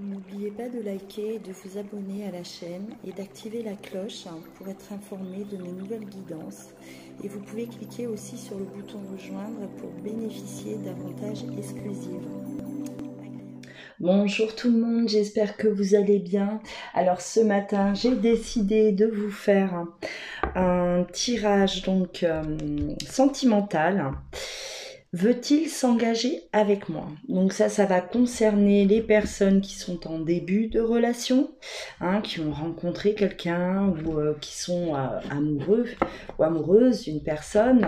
N'oubliez pas de liker et de vous abonner à la chaîne et d'activer la cloche pour être informé de mes nouvelles guidances. Et vous pouvez cliquer aussi sur le bouton rejoindre pour bénéficier d'avantages exclusifs. Bonjour tout le monde, j'espère que vous allez bien. Alors ce matin, j'ai décidé de vous faire un tirage sentimental. Veut-il s'engager avec moi? Donc ça va concerner les personnes qui sont en début de relation, qui ont rencontré quelqu'un ou qui sont amoureux ou amoureuses d'une personne,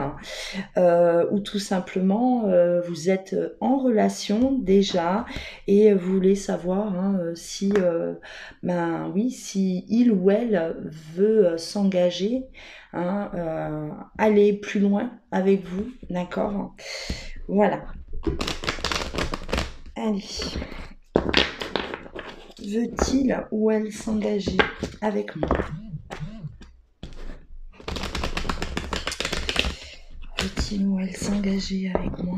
ou tout simplement vous êtes en relation déjà et vous voulez savoir si il ou elle veut s'engager, aller plus loin avec vous, d'accord? Voilà. Allez. Veut-il ou elle s'engager avec moi? Veut-il ou elle s'engager avec moi?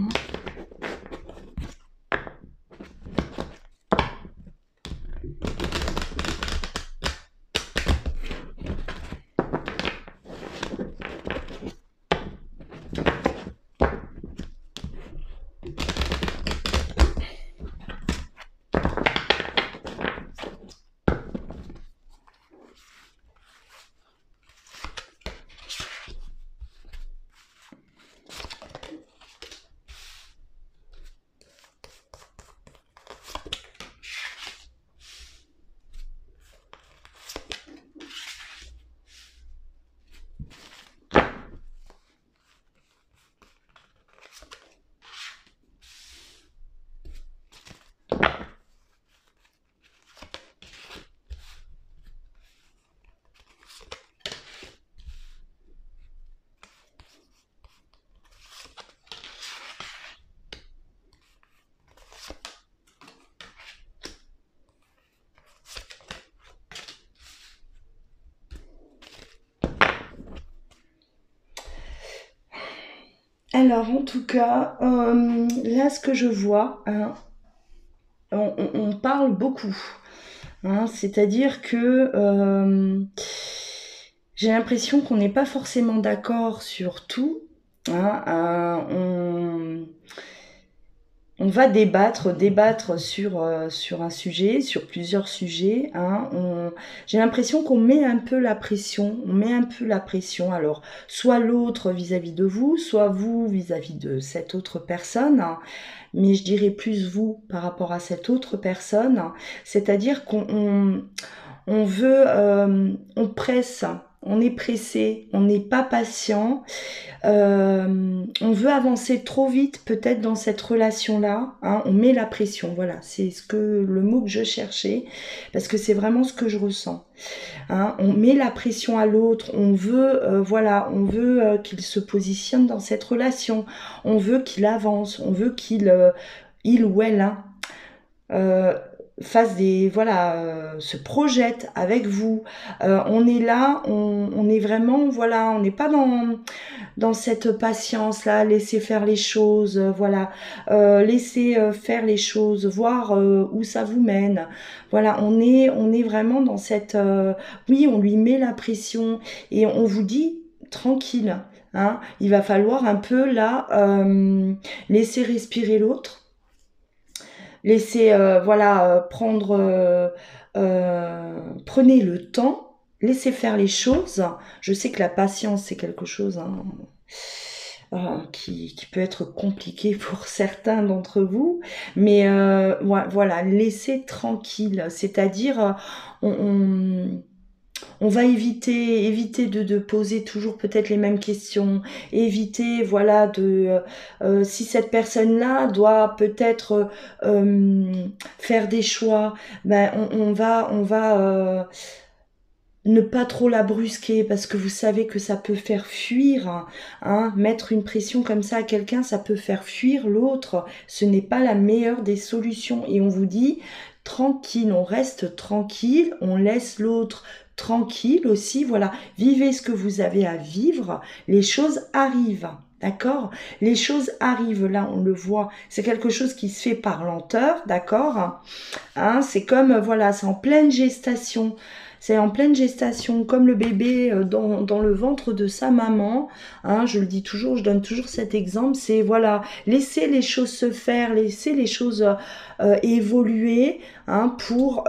Alors, en tout cas, là, ce que je vois, on parle beaucoup. C'est-à-dire que j'ai l'impression qu'on n'est pas forcément d'accord sur tout. On va débattre sur un sujet, sur plusieurs sujets. J'ai l'impression qu'on met un peu la pression. Alors, soit l'autre vis-à-vis de vous, soit vous vis-à-vis de cette autre personne. Mais je dirais plus vous par rapport à cette autre personne. C'est-à-dire on veut, on presse. On est pressé, on n'est pas patient, on veut avancer trop vite peut-être dans cette relation-là, on met la pression, voilà, c'est le mot que je cherchais, parce que c'est vraiment ce que je ressens. On met la pression à l'autre, on veut, qu'il se positionne dans cette relation, on veut qu'il avance, on veut qu'il, il ou elle, se projette avec vous. On est là, on est vraiment, on n'est pas dans cette patience là, laisser faire les choses, laisser faire les choses, voir où ça vous mène. Voilà, on est vraiment dans cette, oui, on lui met la pression et on vous dit tranquille. Il va falloir un peu là laisser respirer l'autre. Laissez, prenez le temps, laissez faire les choses. Je sais que la patience, c'est quelque chose qui peut être compliqué pour certains d'entre vous, mais laissez tranquille. C'est-à-dire, on va éviter de poser toujours peut-être les mêmes questions, éviter si cette personne-là doit peut-être faire des choix, on va ne pas trop la brusquer parce que vous savez que ça peut faire fuir, mettre une pression comme ça à quelqu'un, ça peut faire fuir l'autre, ce n'est pas la meilleure des solutions et on vous dit tranquille, on reste tranquille, on laisse l'autre tranquille aussi, vivez ce que vous avez à vivre, les choses arrivent, d'accord? Les choses arrivent, là, on le voit. C'est quelque chose qui se fait par lenteur, d'accord? Hein, c'est comme, voilà, c'est en pleine gestation. C'est en pleine gestation, comme le bébé dans le ventre de sa maman. Hein, je le dis toujours, je donne toujours cet exemple. C'est, voilà, laisser les choses se faire, laisser les choses évoluer, hein, pour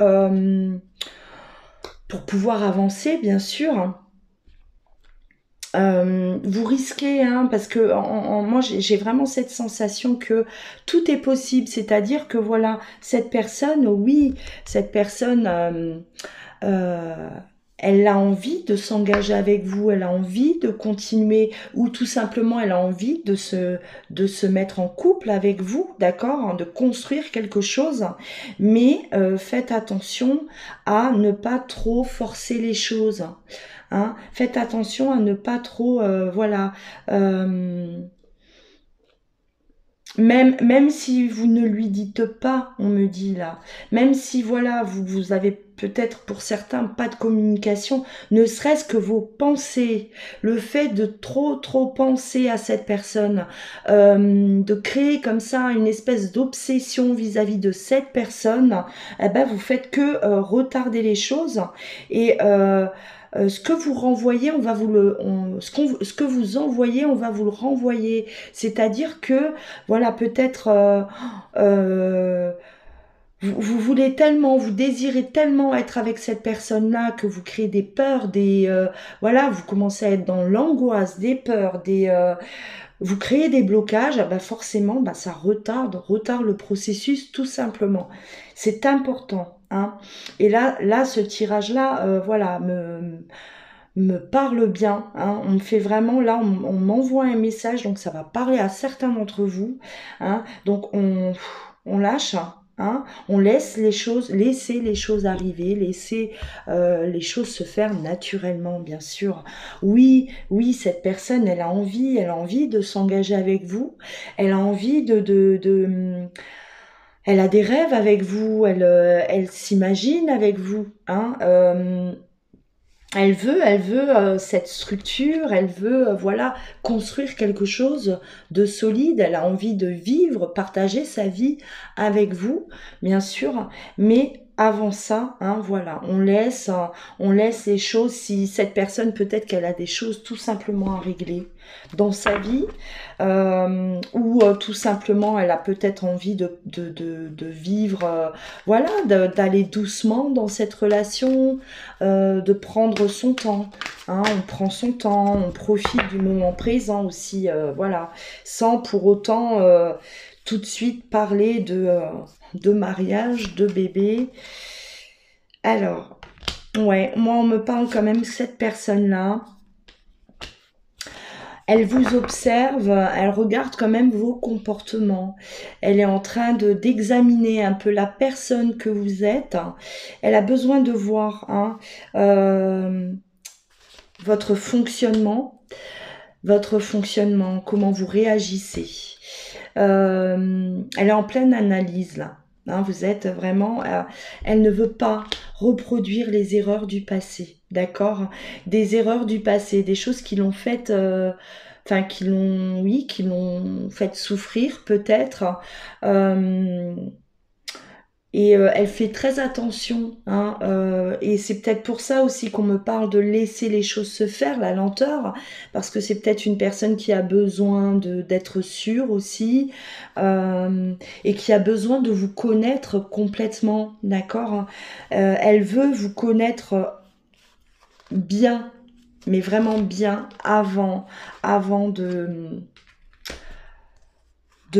pouvoir avancer, bien sûr. Vous risquez, hein, parce que moi j'ai vraiment cette sensation que tout est possible, c'est-à-dire que voilà, cette personne, oui, cette personne, euh, elle a envie de s'engager avec vous, elle a envie de continuer, ou tout simplement elle a envie de se mettre en couple avec vous, d'accord, hein, de construire quelque chose, mais faites attention à ne pas trop forcer les choses. Hein. Faites attention à ne pas trop, voilà, euh, même si vous ne lui dites pas, on me dit là, même si voilà, vous avez peut-être pour certains pas de communication, ne serait-ce que vos pensées, le fait de trop penser à cette personne, de créer comme ça une espèce d'obsession vis-à-vis de cette personne, eh ben vous faites que retarder les choses et ce que vous renvoyez, on va vous ce que vous envoyez, on va vous le renvoyer. C'est-à-dire que voilà, peut-être euh, vous voulez tellement, vous désirez tellement être avec cette personne-là que vous créez des peurs, voilà, vous commencez à être dans l'angoisse, des peurs, vous créez des blocages, bah forcément, bah ça retarde le processus tout simplement. C'est important, hein. Et là, ce tirage-là, voilà, me parle bien, hein. On me fait vraiment, là, on m'envoie un message, donc ça va parler à certains d'entre vous, hein. Donc on lâche, hein. On laisse laisser les choses arriver, laisser les choses se faire naturellement, bien sûr. Oui, oui, cette personne, elle a envie de s'engager avec vous, elle a envie elle a des rêves avec vous, elle s'imagine avec vous, hein. Elle veut cette structure, elle veut voilà construire quelque chose de solide. Elle a envie de vivre, partager sa vie avec vous, bien sûr. Mais avant ça, hein, voilà, on laisse les choses. Si cette personne peut-être qu'elle a des choses tout simplement à régler dans sa vie, ou tout simplement elle a peut-être envie de vivre, voilà, d'aller doucement dans cette relation, de prendre son temps, hein, on prend son temps, on profite du moment présent aussi, voilà, sans pour autant tout de suite parler de mariage, de bébé. Alors, ouais, moi on me parle quand même de cette personne-là. Elle vous observe, elle regarde quand même vos comportements. Elle est en train d'examiner un peu la personne que vous êtes. Elle a besoin de voir, hein, votre fonctionnement, comment vous réagissez. Elle est en pleine analyse là. Hein, vous êtes vraiment, elle ne veut pas reproduire les erreurs du passé, d'accord? Des erreurs du passé, des choses qui l'ont fait, enfin qui l'ont fait souffrir peut-être. Euh, et elle fait très attention, hein, et c'est peut-être pour ça aussi qu'on me parle de laisser les choses se faire, la lenteur, parce que c'est peut-être une personne qui a besoin d'être sûre aussi, et qui a besoin de vous connaître complètement, d'accord? Elle veut vous connaître bien, mais vraiment bien avant de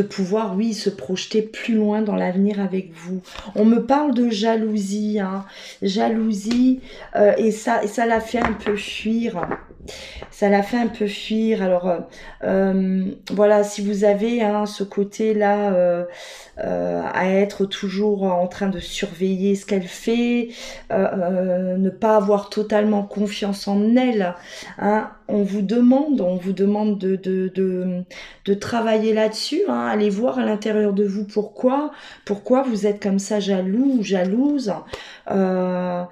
pouvoir, oui, se projeter plus loin dans l'avenir avec vous. On me parle de jalousie, hein. Jalousie, et ça l'a fait un peu fuir. Ça l'a fait un peu fuir. Alors, voilà, si vous avez, hein, ce côté-là, à être toujours en train de surveiller ce qu'elle fait, ne pas avoir totalement confiance en elle, hein, on vous demande de travailler là-dessus, hein, allez voir à l'intérieur de vous pourquoi vous êtes comme ça jaloux ou jalouse. Euh,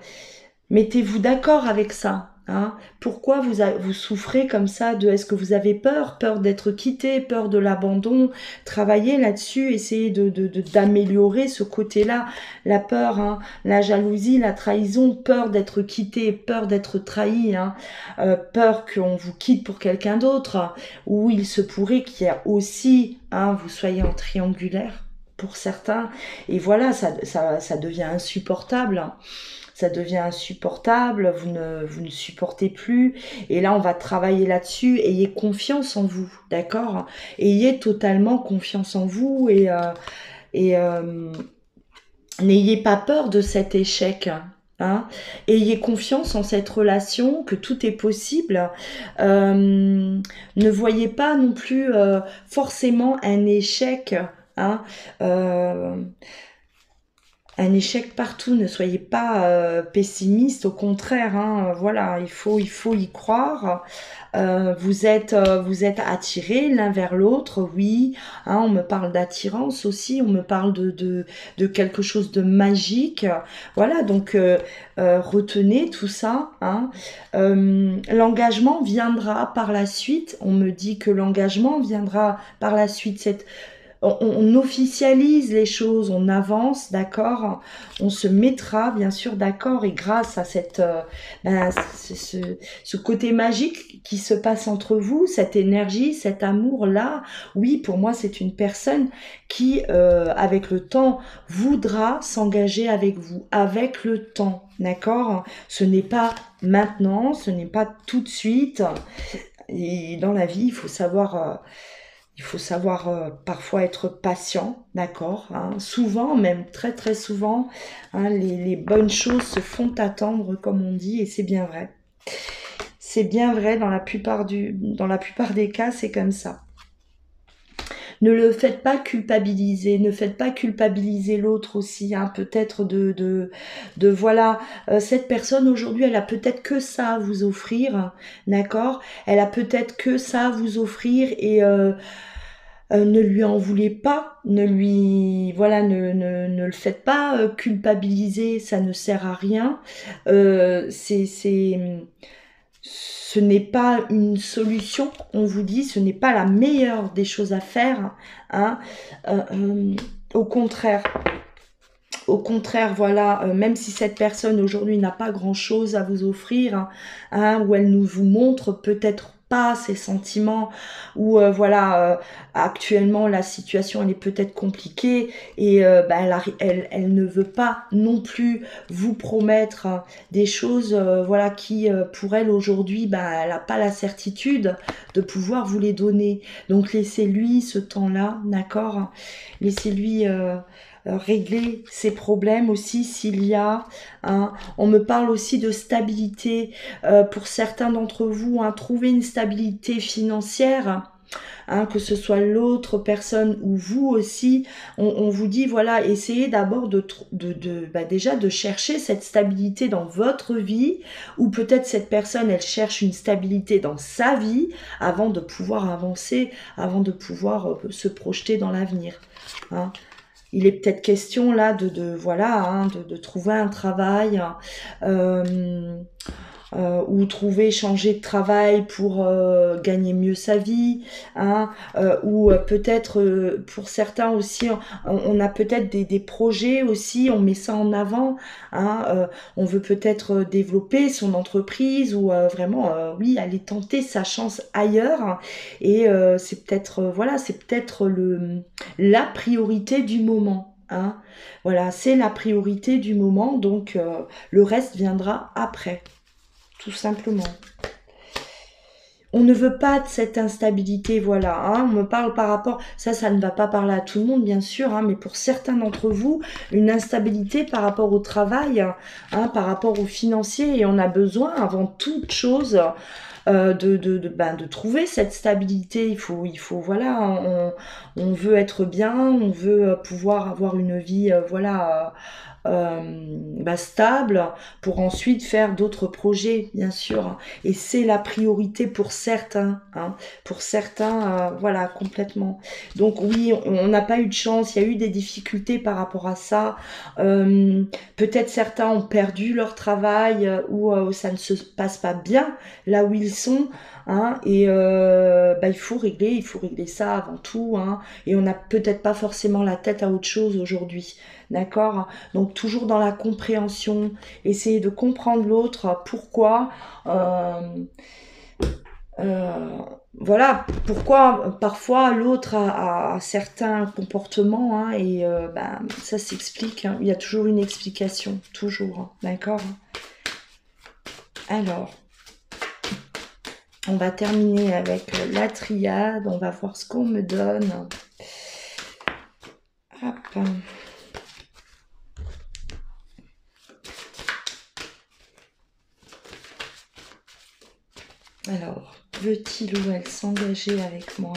Mettez-vous d'accord avec ça. Hein? Pourquoi vous souffrez comme ça de... Est-ce que vous avez peur? Peur d'être quitté, peur de l'abandon? Travaillez là-dessus, essayez d'améliorer ce côté-là. La peur, hein, la jalousie, la trahison, peur d'être quitté, peur d'être trahi, hein, peur qu'on vous quitte pour quelqu'un d'autre, ou il se pourrait qu'il y ait aussi, hein, vous soyez en triangulaire pour certains, et voilà, ça devient insupportable. Ça devient insupportable, vous ne supportez plus. Et là, on va travailler là-dessus. Ayez confiance en vous, d'accord? Ayez totalement confiance en vous et n'ayez pas peur de cet échec. Hein? Ayez confiance en cette relation, que tout est possible. Ne voyez pas non plus forcément un échec. Hein? Un échec partout, ne soyez pas pessimiste, au contraire, hein, voilà, il faut y croire. Vous êtes attirés l'un vers l'autre, oui, hein, on me parle d'attirance aussi, on me parle de quelque chose de magique, voilà, donc retenez tout ça, hein. L'engagement viendra par la suite, on me dit que l'engagement viendra par la suite, on officialise les choses, on avance, d'accord, on se mettra bien sûr d'accord, et grâce à ce côté magique qui se passe entre vous, cette énergie, cet amour-là, oui, pour moi c'est une personne qui, avec le temps, voudra s'engager avec vous, avec le temps, d'accord, ce n'est pas maintenant, ce n'est pas tout de suite, et dans la vie, il faut savoir parfois être patient, d'accord, hein. Souvent, même très très souvent, hein, les bonnes choses se font attendre, comme on dit, et c'est bien vrai. C'est bien vrai, dans la plupart des cas, c'est comme ça. Ne le faites pas culpabiliser, ne faites pas culpabiliser l'autre aussi, hein, peut-être voilà, cette personne aujourd'hui, elle a peut-être que ça à vous offrir, d'accord, elle a peut-être que ça à vous offrir, et ne lui en voulez pas, ne le faites pas culpabiliser, ça ne sert à rien. Ce n'est pas une solution, on vous dit, ce n'est pas la meilleure des choses à faire, hein. Au contraire, voilà, même si cette personne aujourd'hui n'a pas grand-chose à vous offrir, hein, ou elle nous vous montre peut-être pas ses sentiments, ou actuellement la situation elle est peut-être compliquée, et elle ne veut pas non plus vous promettre des choses qui pour elle aujourd'hui elle n'a pas la certitude de pouvoir vous les donner. Donc laissez-lui ce temps-là, d'accord, laissez-lui régler ses problèmes aussi s'il y a, hein. On me parle aussi de stabilité, pour certains d'entre vous, hein, trouver une stabilité financière, hein, que ce soit l'autre personne ou vous aussi, on vous dit voilà, essayez d'abord déjà de chercher cette stabilité dans votre vie, ou peut-être cette personne elle cherche une stabilité dans sa vie avant de pouvoir avancer, avant de pouvoir se projeter dans l'avenir, hein. Il est peut-être question là de trouver un travail, ou changer de travail pour gagner mieux sa vie, hein, ou peut-être pour certains aussi, on a peut-être des projets aussi, on met ça en avant, hein, on veut peut-être développer son entreprise, ou vraiment aller tenter sa chance ailleurs, et c'est peut-être la priorité du moment, hein. Voilà, c'est la priorité du moment, donc le reste viendra après, tout simplement. On ne veut pas de cette instabilité, voilà, hein. On me parle par rapport, ça ne va pas parler à tout le monde bien sûr, hein, mais pour certains d'entre vous, une instabilité par rapport au travail, hein, par rapport au financier, et on a besoin avant toute chose de trouver cette stabilité. Il faut voilà, on veut être bien, on veut pouvoir avoir une vie, voilà, stable pour ensuite faire d'autres projets, bien sûr. Et c'est la priorité pour certains, hein, pour certains, voilà, complètement. Donc oui, on n'a pas eu de chance, il y a eu des difficultés par rapport à ça. Peut-être certains ont perdu leur travail ou ça ne se passe pas bien là où ils sont. Hein, et il faut régler ça avant tout. Hein, et on n'a peut-être pas forcément la tête à autre chose aujourd'hui. D'accord? Donc toujours dans la compréhension, essayer de comprendre l'autre, pourquoi, euh, voilà, pourquoi parfois l'autre a certains comportements, hein, et ça s'explique, hein, il y a toujours une explication, toujours, hein, d'accord? Alors, on va terminer avec la triade, on va voir ce qu'on me donne. Hop. Alors, veut-il ou elle s'engager avec moi?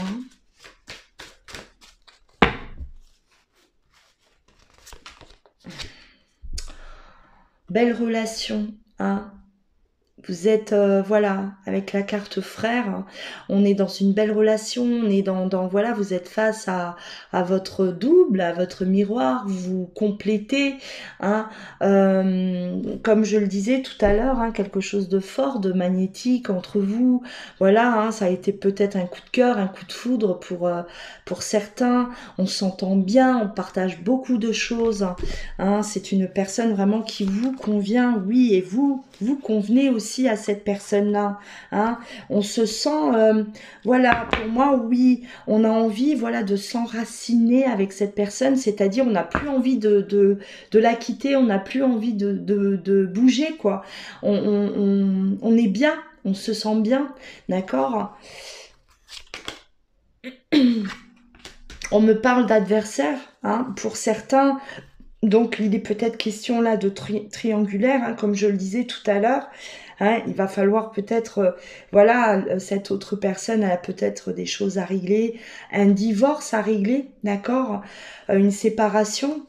Belle relation, hein? Vous êtes, voilà, avec la carte frère, on est dans une belle relation, on est voilà, vous êtes face à votre double, à votre miroir, vous vous complétez, hein, comme je le disais tout à l'heure, hein, quelque chose de fort, de magnétique entre vous, voilà, hein, ça a été peut-être un coup de cœur, un coup de foudre pour certains, on s'entend bien, on partage beaucoup de choses, hein, c'est une personne vraiment qui vous convient, oui, et vous convenez aussi à cette personne-là. Hein. On se sent, voilà, pour moi, oui, on a envie, voilà, de s'enraciner avec cette personne, c'est-à-dire on n'a plus envie de la quitter, on n'a plus envie de bouger, quoi. On est bien, on se sent bien, d'accord? On me parle d'adversaire, hein, pour certains. Donc, il est peut-être question là de triangulaire, hein, comme je le disais tout à l'heure. Hein, il va falloir peut-être, voilà, cette autre personne, elle a peut-être des choses à régler, un divorce à régler, d'accord, une séparation,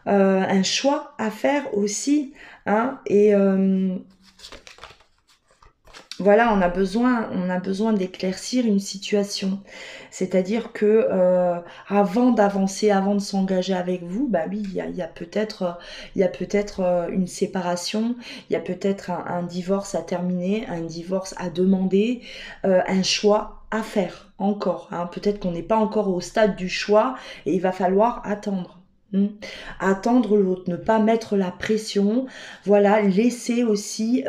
un choix à faire aussi, hein, et voilà, on a besoin d'éclaircir une situation. C'est-à-dire que avant d'avancer, avant de s'engager avec vous, bah oui, il y a peut-être une séparation, il y a peut-être un divorce à terminer, un divorce à demander, un choix à faire encore. Hein. Peut-être qu'on n'est pas encore au stade du choix et il va falloir attendre. Attendre l'autre, ne pas mettre la pression, voilà, laisser aussi,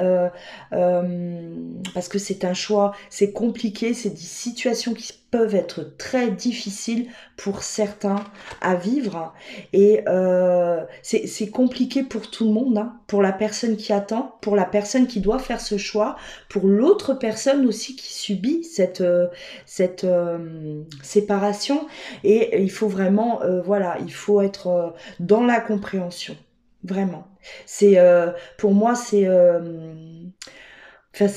parce que c'est un choix, c'est compliqué, c'est des situations qui peuvent être très difficiles pour certains à vivre et c'est compliqué pour tout le monde, hein, pour la personne qui attend, pour la personne qui doit faire ce choix, pour l'autre personne aussi qui subit cette séparation et il faut vraiment, voilà, il faut être dans la compréhension, vraiment. C'est pour moi c'est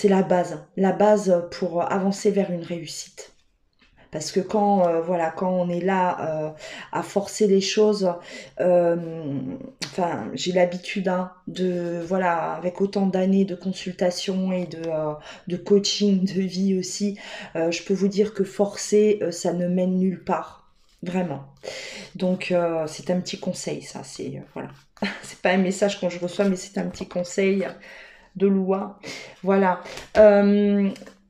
la base pour avancer vers une réussite. Parce que voilà, quand on est là à forcer les choses, j'ai l'habitude, hein, voilà, avec autant d'années de consultation et de coaching de vie aussi, je peux vous dire que forcer, ça ne mène nulle part, vraiment. Donc c'est un petit conseil, ça, voilà. C'est pas un message quand je reçois, mais c'est un petit conseil de loi. Voilà.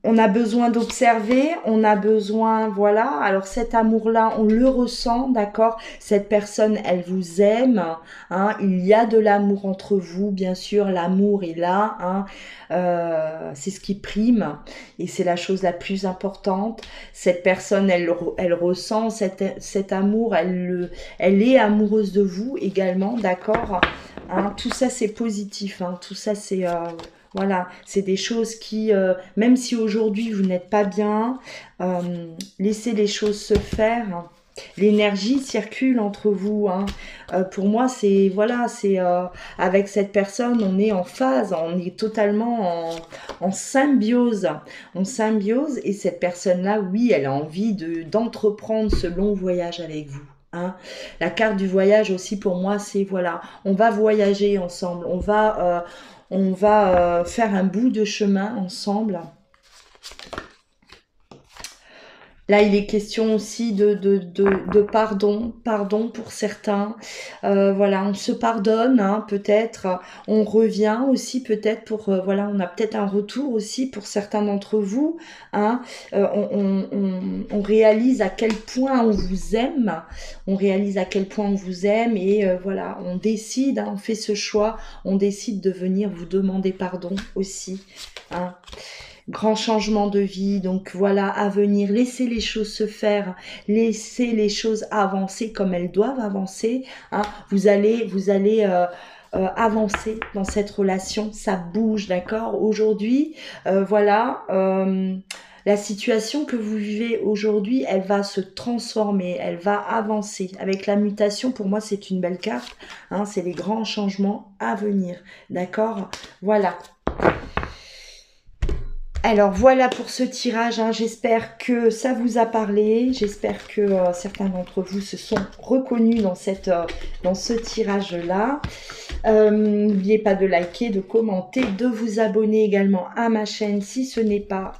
On a besoin d'observer, on a besoin, voilà, alors cet amour-là, on le ressent, d'accord? Cette personne, elle vous aime, hein, il y a de l'amour entre vous, bien sûr, l'amour est là, hein, c'est ce qui prime, et c'est la chose la plus importante. Cette personne, elle ressent cet amour, elle est amoureuse de vous également, d'accord? Hein, tout ça, c'est positif, hein, tout ça, c'est... voilà, c'est des choses qui, même si aujourd'hui vous n'êtes pas bien, laissez les choses se faire. L'énergie circule entre vous, hein. Pour moi, c'est voilà, c'est avec cette personne, on est en phase, on est totalement en symbiose, et cette personne-là, oui, elle a envie d'entreprendre ce long voyage avec vous. Hein. La carte du voyage aussi pour moi, c'est voilà, on va voyager ensemble, on va faire un bout de chemin ensemble. Là, il est question aussi de pardon pour certains. Voilà, on se pardonne, hein, peut-être. On revient aussi peut-être pour, voilà, on a peut-être un retour aussi pour certains d'entre vous. Hein. On réalise à quel point on vous aime. On réalise à quel point on vous aime et voilà, on décide, hein, on fait ce choix. On décide de venir vous demander pardon aussi. Hein. Grand changement de vie, donc voilà, à venir, laissez les choses se faire, laissez les choses avancer comme elles doivent avancer, hein. Vous allez avancer dans cette relation, ça bouge, d'accord. Aujourd'hui, voilà, la situation que vous vivez aujourd'hui, elle va se transformer, elle va avancer. Avec la mutation, pour moi, c'est une belle carte, hein, c'est les grands changements à venir, d'accord. Voilà. Alors voilà pour ce tirage, hein. J'espère que ça vous a parlé, j'espère que certains d'entre vous se sont reconnus dans ce tirage-là. N'oubliez pas de liker, de commenter, de vous abonner également à ma chaîne si ce n'est pas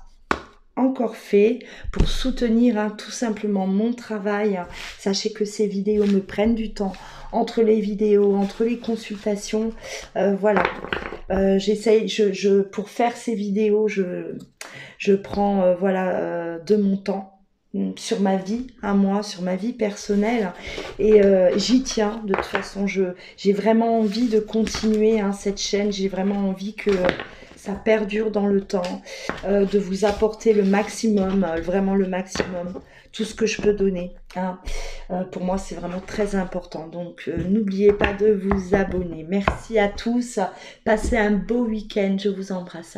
encore fait pour soutenir, hein, tout simplement mon travail. Sachez que ces vidéos me prennent du temps entre les vidéos, entre les consultations, voilà. J'essaye, pour faire ces vidéos, je prends voilà de mon temps sur ma vie à moi, sur ma vie personnelle et j'y tiens. De toute façon, j'ai vraiment envie de continuer, hein, cette chaîne. J'ai vraiment envie que ça perdure dans le temps, de vous apporter le maximum, vraiment le maximum, tout ce que je peux donner. Hein. Pour moi, c'est vraiment très important. Donc, n'oubliez pas de vous abonner. Merci à tous. Passez un beau week-end. Je vous embrasse.